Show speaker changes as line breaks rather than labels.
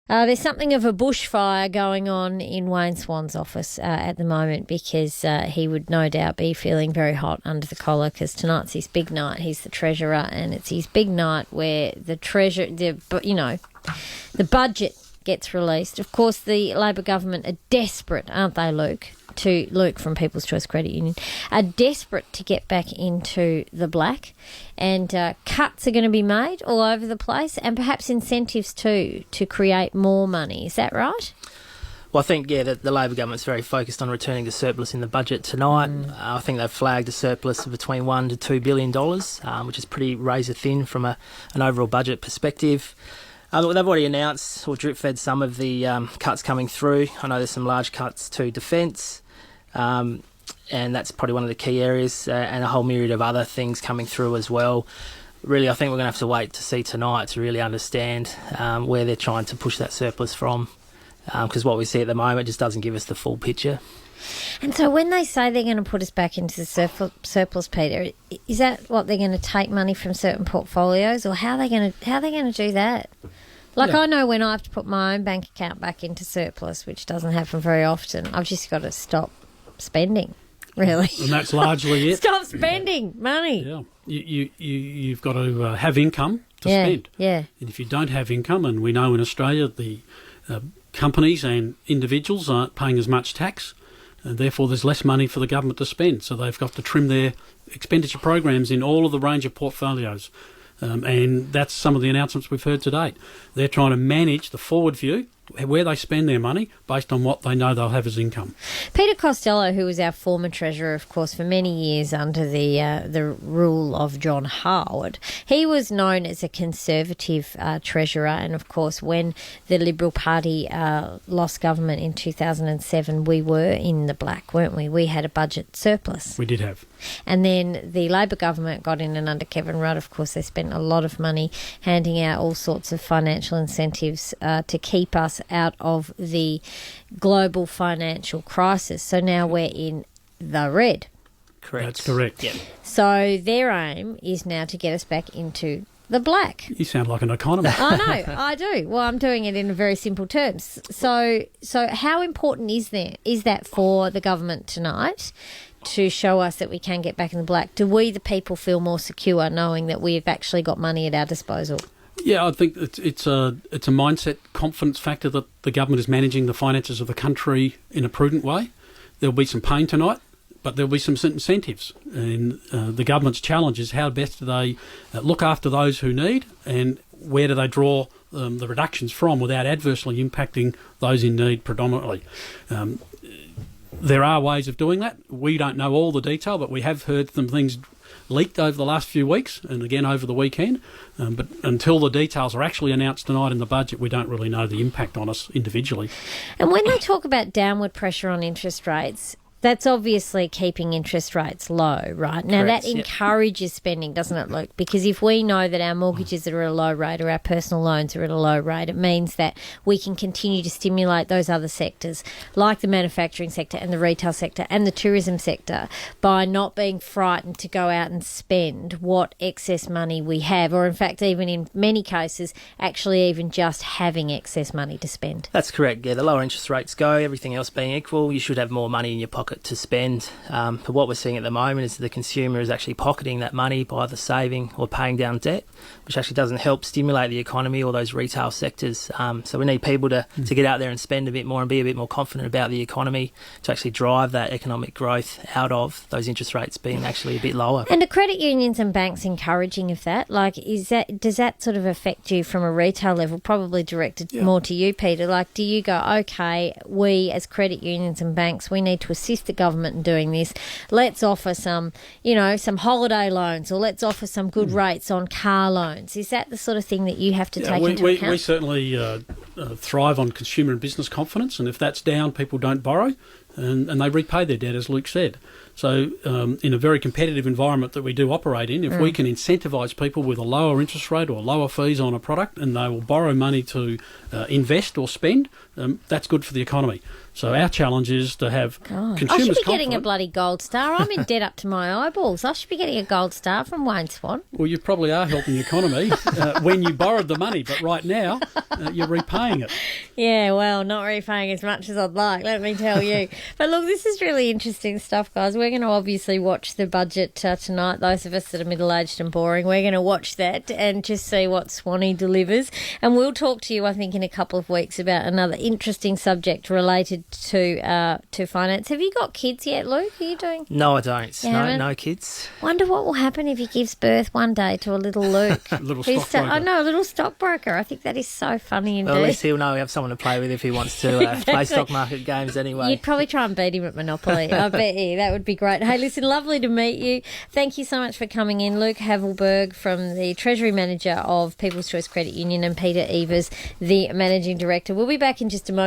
There's something of a bushfire going on in Wayne Swan's office at the moment because he would no doubt be feeling very hot under the collar because tonight's his big night. He's the treasurer, and it's his big night where the budget gets released. Of course, the Labor government are desperate, aren't they, Luke from People's Choice Credit Union, are desperate to get back into the black, and cuts are going to be made all over the place, and perhaps incentives too to create more money. Is that right?
Well, I think, that the Labor government's very focused on returning to surplus in the budget tonight. I think they've flagged a surplus of between $1 to $2 billion, which is pretty razor thin from an overall budget perspective. They've already announced or drip-fed some of the cuts coming through. I know there's some large cuts to defence, and that's probably one of the key areas, and a whole myriad of other things coming through as well. Really, I think we're going to have to wait to see tonight to really understand where they're trying to push that surplus from, because what we see at the moment just doesn't give us the full picture.
And so when they say they're going to put us back into the surplus, Peter, is that what they're going to take money from certain portfolios, or how are they going to do that? I know when I have to put my own bank account back into surplus, which doesn't happen very often, I've just got to stop spending, really.
And that's largely it.
Stop spending money.
Yeah. You've got to have income to spend.
Yeah.
And if you don't have income, and we know in Australia the companies and individuals aren't paying as much tax, and therefore there's less money for the government to spend. So they've got to trim their expenditure programs in all of the range of portfolios. And that's some of the announcements we've heard to date. They're trying to manage the forward view, where they spend their money based on what they know they'll have as income.
Peter Costello, who was our former treasurer, of course, for many years under the rule of John Harwood, he was known as a conservative treasurer, and of course when the Liberal Party lost government in 2007, we were in the black, weren't we? We had a budget surplus.
We did have.
And then the Labor government got in, and under Kevin Rudd, of course, they spent a lot of money handing out all sorts of financial incentives to keep us out of the global financial crisis. So now we're in the red.
Correct.
That's correct.
Yep.
So their aim is now to get us back into the black.
You sound like an economist.
I know, I do. Well, I'm doing it in very simple terms. So how important is that for the government tonight to show us that we can get back in the black? Do we, the people, feel more secure knowing that we've actually got money at our disposal?
Yeah, I think it's a mindset, confidence factor that the government is managing the finances of the country in a prudent way. There'll be some pain tonight, but there'll be some incentives. And the government's challenge is how best do they look after those who need, and where do they draw the reductions from without adversely impacting those in need predominantly. There are ways of doing that. We don't know all the detail, but we have heard some things leaked over the last few weeks and again over the weekend. But until the details are actually announced tonight in the budget, we don't really know the impact on us individually.
And when they talk about downward pressure on interest rates, that's obviously keeping interest rates low, right? Now,
Correct,
that encourages spending, doesn't it, Luke? Because if we know that our mortgages are at a low rate or our personal loans are at a low rate, it means that we can continue to stimulate those other sectors, like the manufacturing sector and the retail sector and the tourism sector, by not being frightened to go out and spend what excess money we have, or in fact, even in many cases, actually even just having excess money to spend.
That's correct. Yeah, the lower interest rates go, everything else being equal, you should have more money in your pocket to spend. But what we're seeing at the moment is the consumer is actually pocketing that money by either saving or paying down debt, which actually doesn't help stimulate the economy or those retail sectors. So we need people to get out there and spend a bit more and be a bit more confident about the economy to actually drive that economic growth out of those interest rates being actually a bit lower.
And are credit unions and banks encouraging of that? Like, does that sort of affect you from a retail level? Probably directed more to you, Peter. Like, do you go, okay, we as credit unions and banks, we need to assist the government in doing this. Let's offer some holiday loans, or let's offer some good rates on car loans. Is that the sort of thing that you have to take into account?
We certainly thrive on consumer and business confidence, and if that's down, people don't borrow. and they repay their debt, as Luke said. So in a very competitive environment that we do operate in, if we can incentivise people with a lower interest rate or lower fees on a product, and they will borrow money to invest or spend, that's good for the economy. So our challenge is to have consumers
I should be
confident.
getting a bloody gold star. I'm in debt up to my eyeballs. I should be getting a gold star from Wayne Swan.
Well, you probably are helping the economy when you borrowed the money, but right now you're repaying it.
Yeah, well, not repaying as much as I'd like, let me tell you. But look, this is really interesting stuff, guys. We're going to obviously watch the budget tonight. Those of us that are middle-aged and boring, we're going to watch that and just see what Swanee delivers. And we'll talk to you, I think, in a couple of weeks about another interesting subject related to finance. Have you got kids yet, Luke? Are you doing?
No, I don't.
You
No,
haven't?
no kids.
Wonder what will happen if he gives birth one day to a little Luke.
Little
Who's
stockbroker.
I know, a little stockbroker. I think that is so funny indeed.
Well, at least he'll know we have someone to play with if he wants to play stock market games anyway.
You'd probably try and beat him at Monopoly. I bet you. That would be great. Hey, listen, lovely to meet you. Thank you so much for coming in. Luke Havelberg from the Treasury Manager of People's Choice Credit Union and Peter Evers, the Managing Director. We'll be back in just a moment.